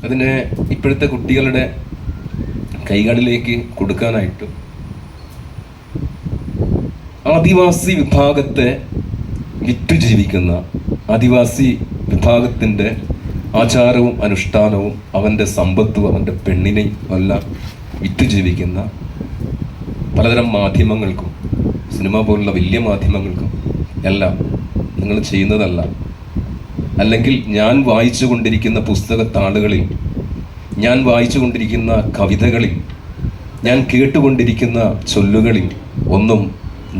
അതിനെ ഇപ്പോഴത്തെ കുട്ടികളുടെ കൈകളിലേക്ക് കൊടുക്കാനായിട്ട് ആദിവാസി വിഭാഗത്തെ വിറ്റു ജീവിക്കുന്ന, ആദിവാസി വിഭാഗത്തിൻ്റെ ആചാരവും അനുഷ്ഠാനവും അവൻ്റെ സമ്പത്തും അവൻ്റെ പെണ്ണിനെയും എല്ലാം വിറ്റു ജീവിക്കുന്ന പലതരം മാധ്യമങ്ങൾക്കും, സിനിമ പോലുള്ള വലിയ മാധ്യമങ്ങൾക്കും എല്ലാം നിങ്ങൾ ചെയ്യുന്നതല്ല, അല്ലെങ്കിൽ ഞാൻ വായിച്ചു കൊണ്ടിരിക്കുന്ന പുസ്തകത്താളുകളിൽ, ഞാൻ വായിച്ചു കൊണ്ടിരിക്കുന്ന കവിതകളിൽ, ഞാൻ കേട്ടുകൊണ്ടിരിക്കുന്ന ചൊല്ലുകളിൽ ഒന്നും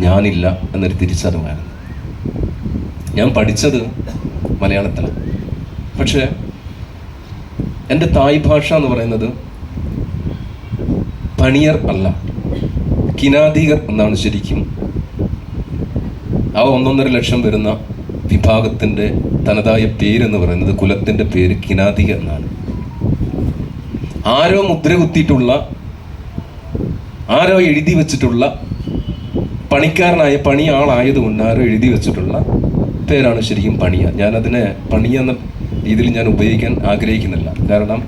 ഞാനില്ല എന്നൊരു തിരിച്ചറിവായിരുന്നു. ഞാൻ പഠിച്ചത് മലയാളത്തിലാണ്. പക്ഷേ എൻ്റെ തായ് ഭാഷ എന്ന് പറയുന്നത് പണിയർ അല്ല, കിനാദികർ എന്നാണ് ശരിക്കും. ആ 1.5 ലക്ഷം വരുന്ന വിഭാഗത്തിൻ്റെ തനതായ പേരെന്ന് പറയുന്നത്, കുലത്തിൻ്റെ പേര് കിനാദിക എന്നാണ്. ആരോ മുദ്ര കുത്തിയിട്ടുള്ള, ആരോ എഴുതി വെച്ചിട്ടുള്ള, പണിക്കാരനായ പണിയാളായതുകൊണ്ട് ആരോ എഴുതി വെച്ചിട്ടുള്ള പേരാണ് ശരിക്കും പണിയ. ഞാനതിനെ പണിയ എന്ന രീതിയിൽ ഞാൻ ഉപയോഗിക്കാൻ ആഗ്രഹിക്കുന്നില്ല. കാരണം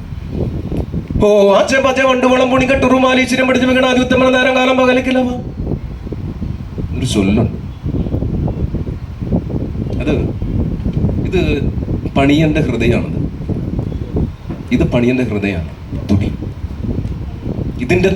വണ്ടുവളം പുണിക്കെട്ടുറുമാലി ചിരം പഠിച്ചു വെക്കണ ആദ്യുത്തമ നേരം കാലം പകലിക്കില്ല ഒരു ചൊല്ലുണ്ട്. ഇത് പണിയന്റെ ഹൃദയമാണത്. ഇത് പണിയന്റെ ഹൃദയമാണ്, തുടി. ഇതിൻ്റെ